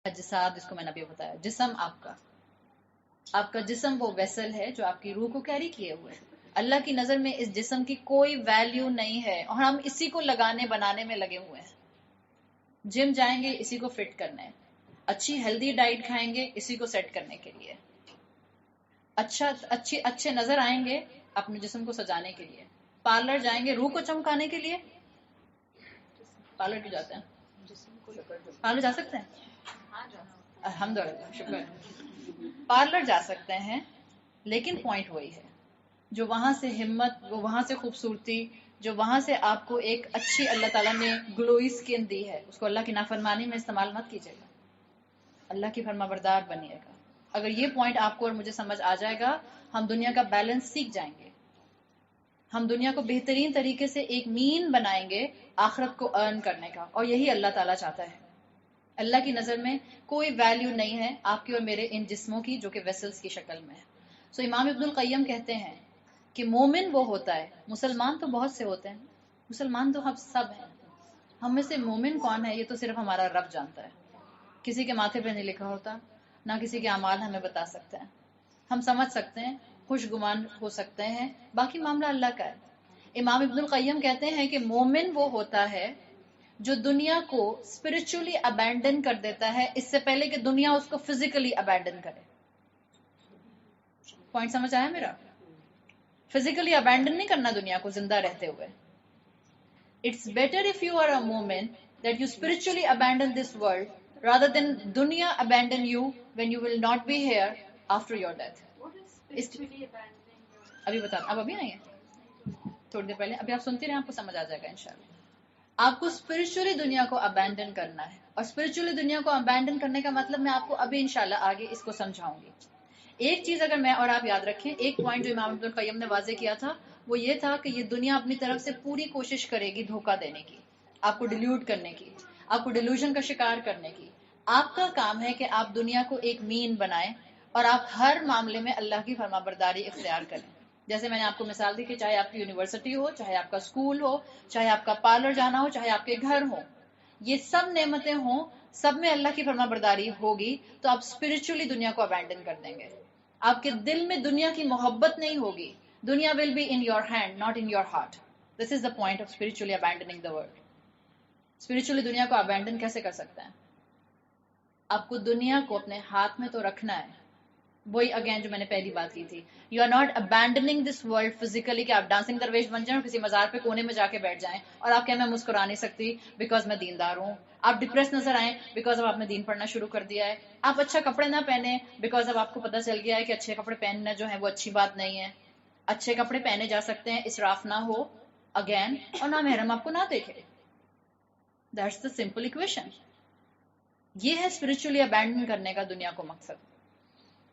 اجساد، اس کو میں نے ابھی بتایا، جسم آپ کا جسم وہ ویسل ہے جو آپ کی روح کو کیری کیے ہوئے ہے. اللہ کی نظر میں اس جسم کی کوئی ویلیو نہیں ہے، اور ہم اسی کو لگانے بنانے میں لگے ہوئے ہیں. جم جائیں گے اسی کو فٹ کرنا ہے، اچھی ہیلدی ڈائٹ کھائیں گے اسی کو سیٹ کرنے کے لیے، اچھے نظر آئیں گے اپنے جسم کو سجانے کے لیے. پارلر جائیں گے روح کو چمکانے کے لیے. پارلر کیوں جاتے ہیں؟ پارلر جا سکتے ہیں؟ الحمدللہ، شکر ہے. پارلر جا سکتے ہیں، لیکن پوائنٹ وہی ہے، جو وہاں سے ہمت، وہ وہاں سے خوبصورتی، جو وہاں سے آپ کو ایک اچھی اللہ تعالیٰ نے گلوئی سکن دی ہے، اس کو اللہ کی نافرمانی میں استعمال مت کیجیے گا، اللہ کی فرما بردار بنیے گا. اگر یہ پوائنٹ آپ کو اور مجھے سمجھ آ جائے گا، ہم دنیا کا بیلنس سیکھ جائیں گے. ہم دنیا کو بہترین طریقے سے ایک مین بنائیں گے آخرت کو ارن کرنے کا، اور یہی اللہ تعالیٰ چاہتا ہے. اللہ کی نظر میں کوئی ویلیو نہیں ہے آپ کی اور میرے ان جسموں کی جو کہ ویسلز کی شکل میں ہے. سو امام ابن القیم کہتے ہیں کہ مومن وہ ہوتا ہے، مسلمان تو بہت سے ہوتے ہیں، مسلمان تو ہم سب ہیں، ہم میں سے مومن کون ہے یہ تو صرف ہمارا رب جانتا ہے. کسی کے ماتھے پہ نہیں لکھا ہوتا، نہ کسی کے اعمال ہمیں بتا سکتے ہیں. ہم سمجھ سکتے ہیں، خوش گمان ہو سکتے ہیں، باقی معاملہ اللہ کا ہے. امام ابن القیم کہتے ہیں کہ مومن وہ ہوتا ہے جو دنیا کو اسپرچولی ابینڈن کر دیتا ہے اس سے پہلے کہ دنیا اس کو فزیکلی ابینڈن کرے. پوائنٹ سمجھ آیا میرا؟ فزیکلی ابینڈن نہیں کرنا دنیا کو زندہ رہتے ہوئے. It's better if you are a momin that you spiritually abandon this world rather than دنیا abandon you when you will not be here after your death. ابھی بتا، اب ابھی آئی ہیں تھوڑی دیر پہلے، ابھی آپ سنتی رہیں، آپ کو سمجھ آ جائے گا انشاءاللہ. آپ کو اسپرچولی دنیا کو ابینڈن کرنا ہے، اور اسپرچولی دنیا کو ابینڈن کرنے کا مطلب میں آپ کو ابھی انشاءاللہ آگے اس کو سمجھاؤں گی. ایک چیز اگر میں اور آپ یاد رکھیں، ایک پوائنٹ جو امام ابن القیم نے واضح کیا تھا وہ یہ تھا کہ یہ دنیا اپنی طرف سے پوری کوشش کرے گی دھوکہ دینے کی، آپ کو ڈیلیوٹ کرنے کی، آپ کو ڈیلوژن کا شکار کرنے کی. آپ کا کام ہے کہ آپ دنیا کو ایک مین بنائیں اور آپ ہر معاملے میں اللہ کی فرما برداری اختیار کریں. جیسے میں نے آپ کو مثال دی کہ چاہے آپ کی یونیورسٹی ہو، چاہے آپ کا اسکول ہو، چاہے آپ کا پارلر جانا ہو، چاہے آپ کے گھر ہو، یہ سب نعمتیں ہوں، سب میں اللہ کی فرما برداری ہوگی تو آپ اسپرچولی دنیا کو ابینڈن کر دیں گے. آپ کے دل میں دنیا کی محبت نہیں ہوگی. دنیا will be in your hand not in your heart. This is the point of spiritually abandoning the world. Spiritually دنیا کو ابینڈن کیسے کر سکتے ہیں؟ آپ کو دنیا کو اپنے ہاتھ میں تو رکھنا ہے. وہی اگین جو میں نے پہلی بات کی تھی، you are not abandoning this world physically کہ آپ ڈانسنگ درویش بن جائیں اور کسی مزار پہ کونے میں جا کے بیٹھ جائیں اور آپ کہیں میں مسکرا نہیں سکتی بیکاز میں دیندار ہوں. آپ ڈپریس نظر آئیں بیکاز اب آپ نے دین پڑھنا شروع کر دیا ہے. آپ اچھا کپڑے نہ پہنے بیکاز اب آپ کو پتہ چل گیا ہے کہ اچھے کپڑے پہننا جو ہے وہ اچھی بات نہیں ہے. اچھے کپڑے پہنے جا سکتے ہیں، اسراف نہ ہو اگین، اور نہ محرم آپ کو نہ دیکھے. That's the simple equation. یہ ہے اسپرچولی ابینڈن کرنے کا دنیا کو مقصد.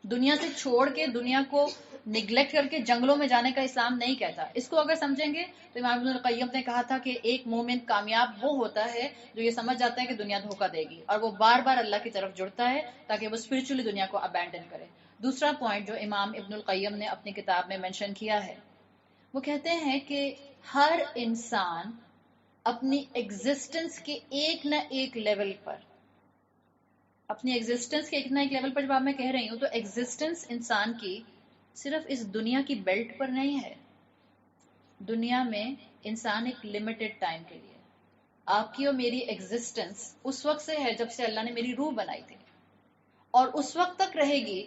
دنیا سے چھوڑ کے، دنیا کو نگلیکٹ کر کے جنگلوں میں جانے کا اسلام نہیں کہتا. اس کو اگر سمجھیں گے تو امام ابن القیم نے کہا تھا کہ ایک مومن کامیاب وہ ہوتا ہے جو یہ سمجھ جاتا ہے کہ دنیا دھوکہ دے گی اور وہ بار بار اللہ کی طرف جڑتا ہے تاکہ وہ اسپرچولی دنیا کو ابینڈن کرے. دوسرا پوائنٹ جو امام ابن القیم نے اپنی کتاب میں مینشن کیا ہے، وہ کہتے ہیں کہ ہر انسان اپنی ایگزسٹنس کے ایک نہ ایک لیول پر، اپنی ایگزسٹنس کے ایک نہ ایک لیول پر، جب آپ میں کہہ رہی ہوں تو ایگزسٹنس انسان کی صرف اس دنیا کی بیلٹ پر نہیں ہے. دنیا میں انسان ایک لمیٹڈ ٹائم کے لیے، آپ کی اور میری ایگزسٹنس اس وقت سے ہے جب سے اللہ نے میری روح بنائی تھی، اور اس وقت تک رہے گی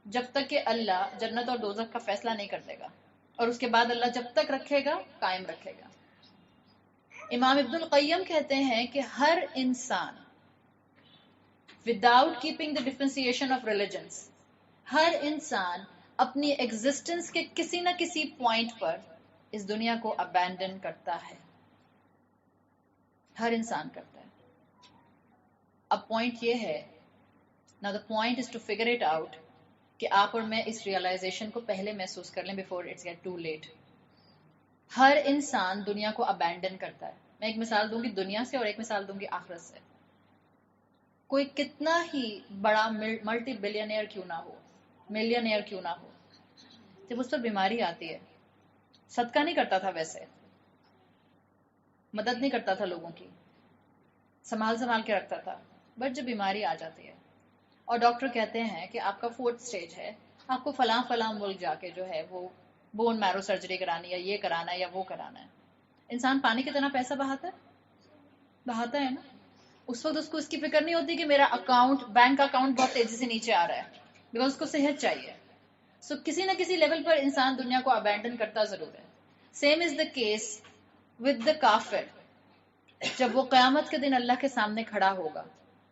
جب تک کہ اللہ جنت اور دوزخ کا فیصلہ نہیں کر دے گا، اور اس کے بعد اللہ جب تک رکھے گا قائم رکھے گا. امام ابن القیم کہتے ہیں کہ ہر انسان without keeping the differentiation of religions، ہر انسان اپنی ایگزسٹنس کے کسی نہ کسی پوائنٹ پر اس دنیا کو ابینڈن کرتا ہے. ہر انسان کرتا ہے. اب پوائنٹ یہ ہے، now the point is to figure it out کہ آپ اور میں اس ریئلائزیشن کو پہلے محسوس کر لیں before it's get too late. ہر انسان دنیا کو ابینڈن کرتا ہے. میں ایک مثال دوں گی دنیا سے اور ایک مثال دوں گی آخرت سے. کوئی کتنا ہی بڑا ملٹی بلینئر کیوں نہ ہو، ملینئر کیوں نہ ہو، جب اس پر بیماری آتی ہے، صدقہ نہیں کرتا تھا، ویسے مدد نہیں کرتا تھا لوگوں کی، سنبھال کے رکھتا تھا، بٹ جب بیماری آ جاتی ہے اور ڈاکٹر کہتے ہیں کہ آپ کا 4th اسٹیج ہے, آپ کو فلاں فلاں ملک جا کے جو ہے وہ بون میرو سرجری کرانی ہے, یہ کرانا ہے یا وہ کرانا ہے. انسان پانی کی طرح پیسہ بہاتا ہے نا. اس وقت اس کو اس کی فکر نہیں ہوتی کہ میرا بینک اکاؤنٹ بہت تیزی سے نیچے آ رہا ہے, بیکاز اس کو صحت چاہیے. سو کسی نہ کسی لیول پر انسان دنیا کو ابینڈن کرتا ضرور ہے. Same is the case with the کافر. جب وہ قیامت کے دن اللہ کے سامنے کھڑا ہوگا,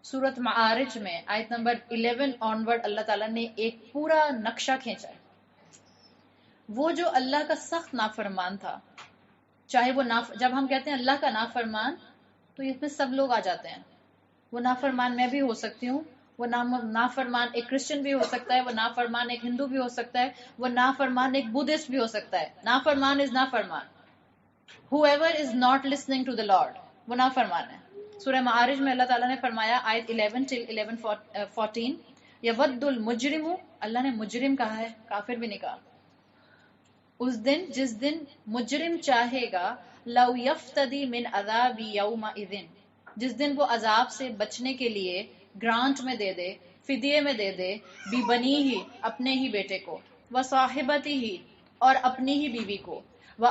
سورت معارج میں آیت نمبر 11 آنورڈ اللہ تعالیٰ نے ایک پورا نقشہ کھینچا ہے. وہ جو اللہ کا سخت نافرمان تھا, چاہے وہ جب ہم کہتے ہیں اللہ کا نافرمان تو اس میں سب لوگ آ جاتے ہیں. وہ نافرمان میں بھی ہو سکتی ہوں, وہ نافرمان ایک کرسچن بھی ہو سکتا ہے, وہ نافرمان ایک ہندو بھی ہو سکتا ہے, وہ نافرمان ایک بدھسٹ بھی ہو سکتا ہے. نافرمان از نافرمان. whoever is not listening to the Lord, وہ نافرمان ہے. سورہ معارج میں اللہ تعالیٰ نے فرمایا آیت 11 till 11:14 یود المجرم, اللہ نے مجرم کہا ہے, کافر بھی نہیں کہا. اس دن جس دن مجرم چاہے گا لو یفتدی من عذاب یومئذ, جس دن وہ عذاب سے بچنے کے لیے گرانٹ میں دے دے, فدیے میں دے دے, بی بنی ہی, اپنے ہی بیٹے کو, و صاحبتی ہی, اور اپنی ہی بیوی کو, و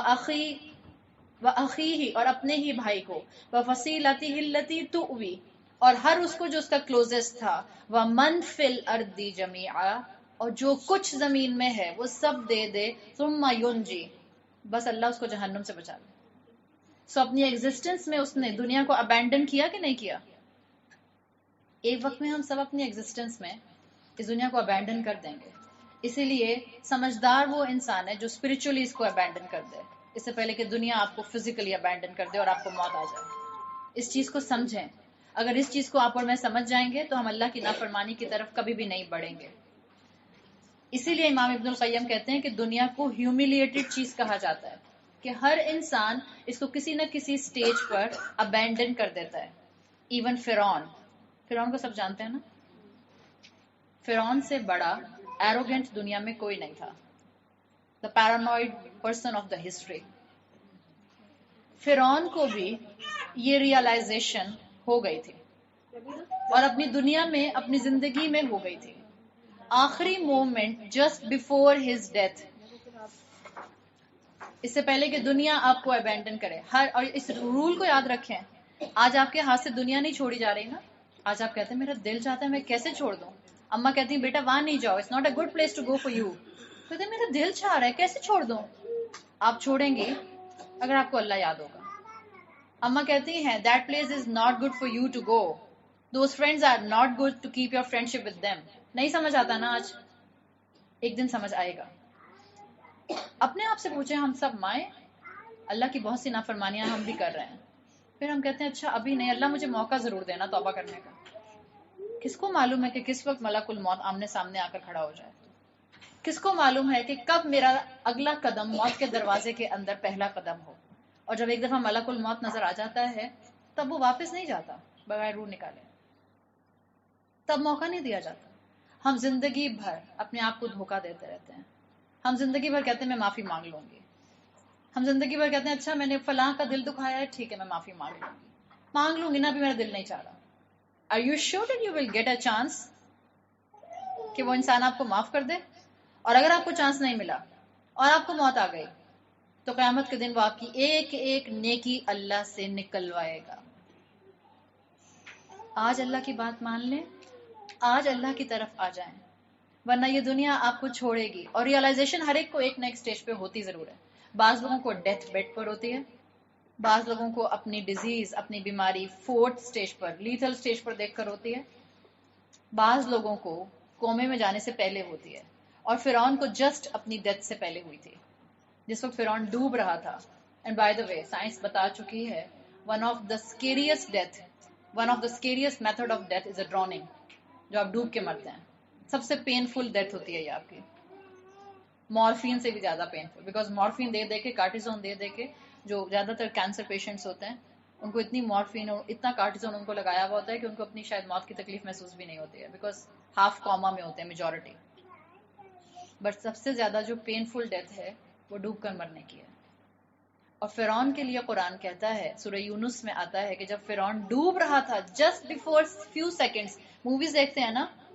اخی ہی, اور اپنے ہی بھائی کو, و فصیلتی التی تؤوی, اور ہر اس کو جو اس کا کلوزسٹ تھا, و من فی الارض جمیعا, اور جو کچھ زمین میں ہے وہ سب دے دے, ثم ینجی, بس اللہ اس کو جہنم سے بچا لے. سو اپنی ایگزسٹنس میں اس نے دنیا کو ابینڈن کیا کہ نہیں کیا؟ ایک وقت میں ہم سب اپنی ایگزسٹنس میں اس دنیا کو ابینڈن کر دیں گے. اسی لیے سمجھدار وہ انسان ہے جو اسپرچولی اس کو ابینڈن کر دے, اس سے پہلے کہ دنیا آپ کو فزیکلی ابینڈن کر دے اور آپ کو موت آ جائے. اس چیز کو سمجھیں. اگر اس چیز کو آپ اور میں سمجھ جائیں گے تو ہم اللہ کی نافرمانی کی طرف کبھی بھی نہیں بڑھیں گے. اسی لیے امام ابن القیم کہتے ہیں کہ دنیا کو ہیوملیٹڈ چیز کہا جاتا ہے, کہ ہر انسان اس کو کسی نہ کسی سٹیج پر ابینڈن کر دیتا ہے. ایون فرعون کو سب جانتے ہیں نا. فرعون سے بڑا ایروگینٹ دنیا میں کوئی نہیں تھا. The paranoid person of the history. فرعون کو بھی یہ ریئلائزیشن ہو گئی تھی, اور اپنی دنیا میں, اپنی زندگی میں ہو گئی تھی. آخری moment just before his death, اس سے پہلے کہ دنیا آپ کو ابینڈن کرے. اور اس رول کو یاد رکھیں, آج آپ کے ہاتھ سے دنیا نہیں چھوڑی جا رہی نا. آج آپ کہتے ہیں میرا دل چاہتا ہے, میں کیسے چھوڑ دوں. اماں کہتی ہیں بیٹا وہاں نہیں جاؤ, it's not a good place to go for you. کہتے ہیں میرا دل چاہ رہا ہے, کیسے چھوڑ دوں. آپ چھوڑیں گے اگر آپ کو اللہ یاد ہوگا. اماں کہتی ہیں that place is not good for you to go, those friends are not good to keep your friendship with them. نہیں سمجھ آتا نا آج, ایک دن سمجھ آئے گا. اپنے آپ سے پوچھیں, ہم سب مائیں, اللہ کی بہت سی نافرمانیاں ہم بھی کر رہے ہیں, پھر ہم کہتے ہیں اچھا ابھی نہیں, اللہ مجھے موقع ضرور دینا توبہ کرنے کا. کس کو معلوم ہے کہ کس وقت ملک الموت آمنے سامنے آ کر کھڑا ہو جائے. کس کو معلوم ہے کہ کب میرا اگلا قدم موت کے دروازے کے اندر پہلا قدم ہو. اور جب ایک دفعہ ملک الموت نظر آ جاتا ہے تب وہ واپس نہیں جاتا بغیر روح نکالے, تب موقع نہیں دیا جاتا. ہم زندگی بھر اپنے آپ کو دھوکہ دیتے رہتے ہیں. ہم زندگی بھر کہتے ہیں میں معافی مانگ لوں گی. ہم زندگی بھر کہتے ہیں اچھا میں نے فلاں کا دل دکھایا ہے, ٹھیک ہے میں معافی مانگ لوں گی نا, بھی میرا دل نہیں چاہ رہا. Are you sure that you will get a chance کہ وہ انسان آپ کو معاف کر دے؟ اور اگر آپ کو چانس نہیں ملا اور آپ کو موت آ گئی تو قیامت کے دن وہ آپ کی ایک ایک نیکی اللہ سے نکلوائے گا. آج اللہ کی بات مان لیں, آج اللہ کی طرف آ جائیں, ورنہ یہ دنیا آپ کو چھوڑے گی. اور ریئلائزیشن ہر ایک کو ایک نہ ایک سٹیج پہ ہوتی ضرور ہے. بعض لوگوں کو ڈیتھ بیڈ پر ہوتی ہے, بعض لوگوں کو اپنی ڈیزیز, اپنی بیماری 4th سٹیج پر, لیتھل سٹیج پر دیکھ کر ہوتی ہے, بعض لوگوں کو کومے میں جانے سے پہلے ہوتی ہے. اور فرعون کو جسٹ اپنی ڈیتھ سے پہلے ہوئی تھی, جس وقت فرعون ڈوب رہا تھا. And by the way science بتا چکی ہے one of the scariest method of death is a drowning, جو آپ ڈوب کے مرتے ہیں. سب سے پینفل ڈیتھ ہوتی ہے یہ آپ کی, مورفین سے بھی زیادہ پینفل, بیکاز مورفین دے دے کے, کارٹیزون دے دے کے, جو زیادہ تر کینسر پیشنٹس ہوتے ہیں ان کو اتنی مورفین اور اتنا کارٹیزون ان کو لگایا ہوا ہوتا ہے کہ ان کو اپنی شاید موت کی تکلیف محسوس بھی نہیں ہوتی ہے, بیکاز ہاف کوما میں ہوتے ہیں میجورٹی. بٹ سب سے زیادہ جو پینفل ڈیتھ ہے وہ ڈوب کر مرنے کی ہے. اور فرعون کے لیے قرآن کہتا ہے, سورہ یونس میں آتا ہے کہ جب فرعون ڈوب رہا تھا, just before few seconds, movies دیکھتے ہیں نا,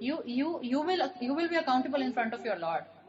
you will be accountable in front of your Lord.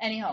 Anyhow,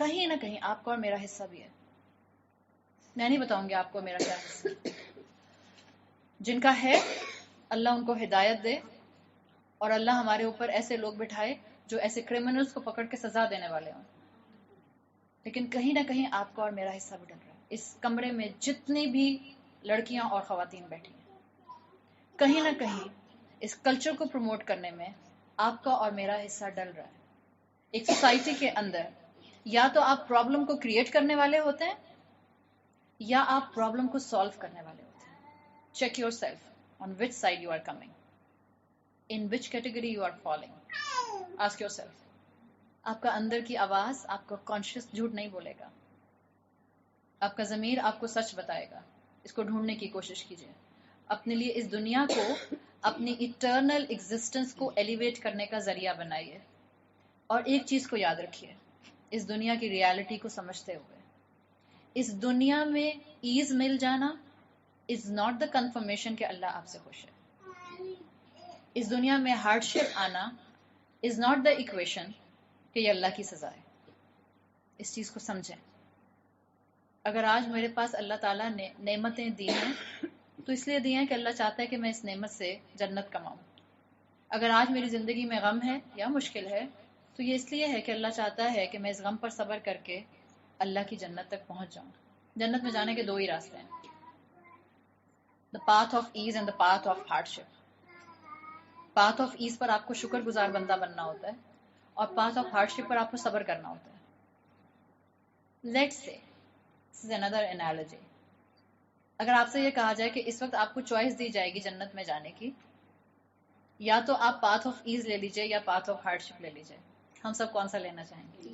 کہیں نہ کہیں آپ کا اور میرا حصہ بھی ہے. میں نہیں بتاؤں گی آپ کو میرا کیا حصہ. جن کا ہے اللہ ان کو ہدایت دے، اور اللہ ہمارے اوپر ایسے لوگ بٹھائے جو ایسے کرمنلز کو پکڑ کے سزا دینے والے ہوں. لیکن کہیں نہ کہیں آپ کا اور میرا حصہ بھی ڈل رہا ہے. اس کمرے میں جتنی بھی لڑکیاں اور خواتین بیٹھی ہیں، کہیں نہ کہیں اس کلچر کو پروموٹ کرنے میں آپ کا اور میرا حصہ ڈل رہا ہے. ایک سوسائٹی کے اندر یا تو آپ پرابلم کو کریٹ کرنے والے ہوتے ہیں یا آپ پرابلم کو سالو کرنے والے ہوتے ہیں. Check yourself on which side you are coming, in which category you are falling. Ask yourself. آپ کا اندر کی آواز آپ کا کانشیس جھوٹ نہیں بولے گا، آپ کا ضمیر آپ کو سچ بتائے گا. اس کو ڈھونڈنے کی کوشش کیجیے. اپنے لیے اس دنیا کو، اپنی ایٹرنل ایگزسٹنس کو ایلیویٹ کرنے کا ذریعہ بنائیے. اور ایک چیز کو یاد رکھیے، اس دنیا کی ریالٹی کو سمجھتے ہوئے، اس دنیا میں ایز مل جانا از ناٹ دا کنفرمیشن کہ اللہ آپ سے خوش ہے. اس دنیا میں ہارڈ شپ آنا از ناٹ دا ایکویشن کہ یہ اللہ کی سزا ہے. اس چیز کو سمجھیں. اگر آج میرے پاس اللہ تعالیٰ نے نعمتیں دی ہیں تو اس لیے دی ہیں کہ اللہ چاہتا ہے کہ میں اس نعمت سے جنت کماؤں. اگر آج میری زندگی میں غم ہے یا مشکل ہے تو یہ اس لیے ہے کہ اللہ چاہتا ہے کہ میں اس غم پر صبر کر کے اللہ کی جنت تک پہنچ جاؤں. جنت میں جانے کے دو ہی راستے ہیں، the path of as and the path of hard ship. Path of as per آپ کو شکر گزار بندہ بننا ہوتا ہے، اور پاتھ آف ہارڈ شپ پر آپ کو صبر کرنا ہوتا ہے. Let's say this is another analogy. اگر آپ سے یہ کہا جائے کہ اس وقت آپ کو چوائس دی جائے گی جنت میں جانے کی، یا تو آپ پاتھ آف ایز لے لیجئے یا پاتھ آف ہارڈ شپ لے لیجئے، ہم سب کون سا لینا چاہیں گے؟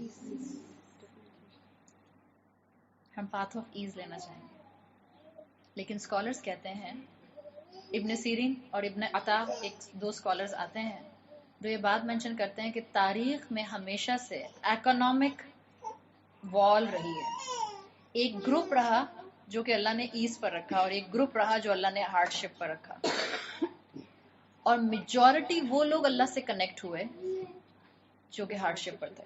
ہم پاتھ آف ایز لینا چاہیں گے. لیکن اسکالرس کہتے ہیں، ابن سیرین اور ابن عطا دو اسکالرز آتے ہیں جو یہ بات مینشن کرتے ہیں کہ تاریخ میں ہمیشہ سے اکنامک وال رہی ہے. ایک گروپ رہا جو کہ اللہ نے ایز پر رکھا، اور ایک گروپ رہا جو اللہ نے ہارڈ شپ پر رکھا. اور میجورٹی وہ لوگ اللہ سے کنیکٹ ہوئے جو کہ ہارڈ شپ پر تھے.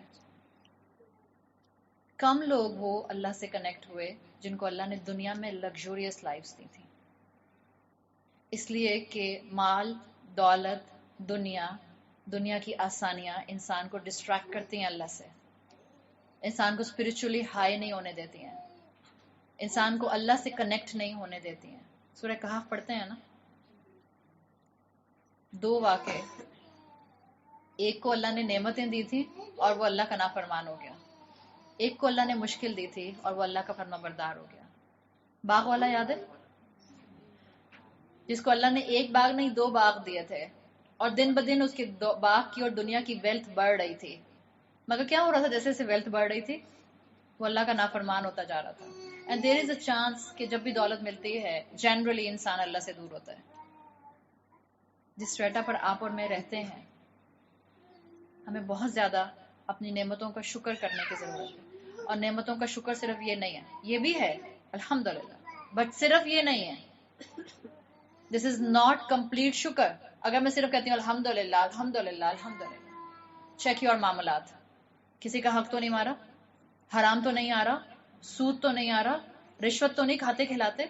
کم لوگ وہ اللہ سے کنیکٹ ہوئے جن کو اللہ نے دنیا میں لگژوریس لائفز دی تھی. اس لیے کہ مال، دولت، دنیا کی آسانیاں انسان کو ڈسٹریکٹ کرتی ہیں اللہ سے، انسان کو اسپرچولی ہائی نہیں ہونے دیتی ہیں، انسان کو اللہ سے کنیکٹ نہیں ہونے دیتی ہیں. سورہ کہف پڑھتے ہیں نا، دو واقعے. ایک کو اللہ نے نعمتیں دی تھی اور وہ اللہ کا نافرمان ہو گیا. ایک کو اللہ نے مشکل دی تھی اور وہ اللہ کا فرما بردار ہو گیا. باغ والا یاد ہے؟ جس کو اللہ نے ایک باغ نہیں 2 باغ دیے تھے، اور دن بدن اس کے باغ کی اور دنیا کی ویلتھ بڑھ رہی تھی، مگر کیا ہو رہا تھا؟ جیسے جیسے ویلتھ بڑھ رہی تھی وہ اللہ کا نافرمان ہوتا جا رہا تھا. And there is a chance کہ جب بھی دولت ملتی ہے جنرلی انسان اللہ سے دور ہوتا ہے. جس اسٹریٹا پر آپ اور میں رہتے ہیں، ہمیں بہت زیادہ اپنی نعمتوں کا شکر کرنے کی ضرورت ہے. اور نعمتوں کا شکر صرف یہ نہیں ہے، یہ بھی ہے الحمدللہ، بٹ صرف یہ نہیں ہے. دس از ناٹ کمپلیٹ شکر. اگر میں صرف کہتی ہوں الحمدللہ الحمدللہ الحمدللہ، چیک یور معاملات. کسی کا حق تو نہیں مارا، حرام تو نہیں آ رہا، سود تو نہیں آ رہا، رشوت تو نہیں کھاتے کھلاتے.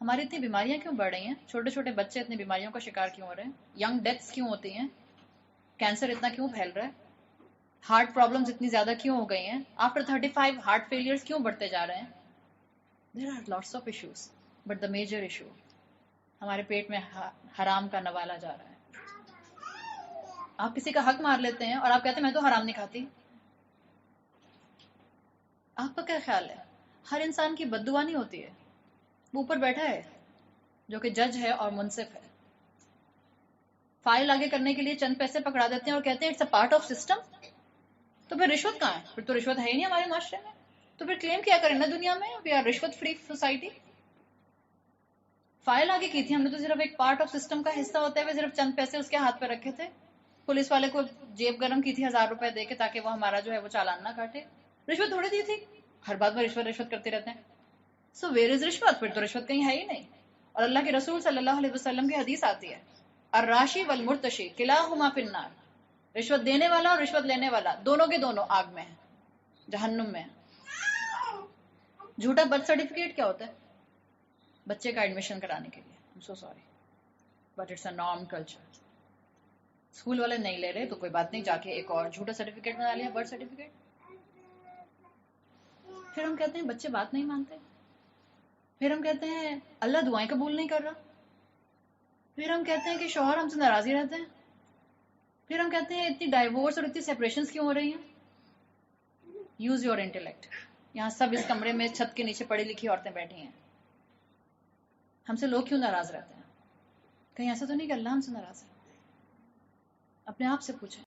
ہماری اتنی بیماریاں کیوں بڑھ رہی ہیں؟ چھوٹے چھوٹے بچے اتنی بیماریوں کا شکار کیوں ہو رہے ہیں؟ ینگ ڈیتھس کیوں ہوتی ہیں؟ کینسر اتنا کیوں پھیل رہا ہے؟ ہارٹ پرابلمز اتنی زیادہ کیوں ہو گئی ہیں؟ آفٹر 35 ہارٹ فیلئرز کیوں بڑھتے جا رہے ہیں؟ There are lots of issues, but the major issue ہمارے پیٹ میں حرام کا نوالا جا رہا ہے. آپ کسی کا حق مار لیتے ہیں اور آپ کہتے ہیں میں تو حرام نہیں کھاتی. آپ کا کیا خیال ہے؟ ہر انسان کی بد دعا نہیں ہوتی ہے. وہ اوپر بیٹھا ہے جو کہ جج ہے اور منصف ہے، فائل آگے کرنے کے لیے چند پیسے پکڑا دیتے ہیں اور کہتے ہیں it's a part of system. تو پھر رشوت کہاں ہے؟ پھر تو رشوت ہے ہی نہیں ہمارے معاشرے میں. تو پھر کلیم کیا کریں نا دنیا میں وی آر رشوت فری سوسائٹی. فائل آگے کی تھی ہم نے تو صرف ایک پارٹ آف سسٹم کا حصہ ہوتے ہوئے صرف چند پیسے اس کے ہاتھ پہ رکھے تھے. پولیس والے کو جیب گرم کی تھی 1000 روپے دے کے تاکہ وہ ہمارا جو ہے وہ چالان نہ کاٹے. رشوت تھوڑی دی تھی، ہر بات میں رشوت رشوت کرتے رہتے ہیں. سو ویئر از رشوت؟ پھر تو رشوت کہیں ہے ہی نہیں. اور اللہ کے رسول صلی اللہ علیہ وسلم کی حدیث آتی ہے الراشی والمرتشی کلاہما فی النار. رشوت دینے والا اور رشوت لینے والا دونوں کے دونوں آگ میں ہیں. جہنم میں. جھوٹا برتھ سرٹیفکیٹ کیا ہوتا ہے؟ بچے کا ایڈمیشن کرانے کے لیے. I'm so sorry but it's a norm culture. School والے نہیں لے رہے تو کوئی بات نہیں، جا کے ایک اور جھوٹا سرٹیفکیٹ بنا لیا، برتھ سرٹیفکیٹ. پھر ہم کہتے ہیں بچے بات نہیں مانتے، پھر ہم کہتے ہیں اللہ دعائیں قبول نہیں کر رہا، پھر ہم کہتے ہیں کہ شوہر ہم سے ناراضی رہتے ہیں، پھر ہم کہتے ہیں اتنی ڈائیورس اور اتنی سیپریشنز کیوں ہو رہی ہیں. Use your intellect. یہاں سب اس کمرے میں چھت کے نیچے پڑھی لکھی عورتیں بیٹھی ہیں، ہم سے لوگ کیوں ناراض رہتے ہیں؟ کہیں ایسا تو نہیں کہ اللہ ہم سے ناراض ہے؟ اپنے آپ سے پوچھیں.